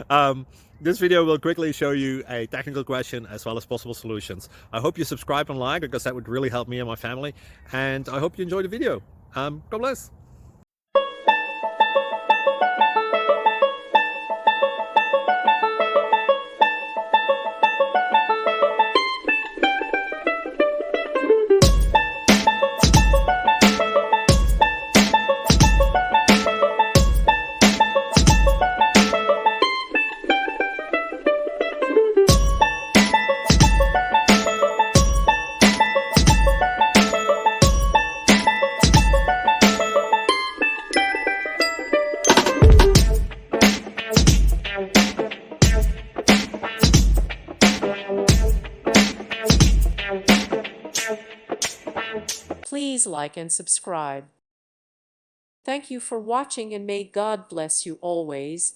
um, this video will quickly show you a technical question as well as possible solutions. I hope you subscribe and like, because that would really help me and my family. And I hope you enjoy the video. God bless. Please like and subscribe. Thank you for watching, and may God bless you always.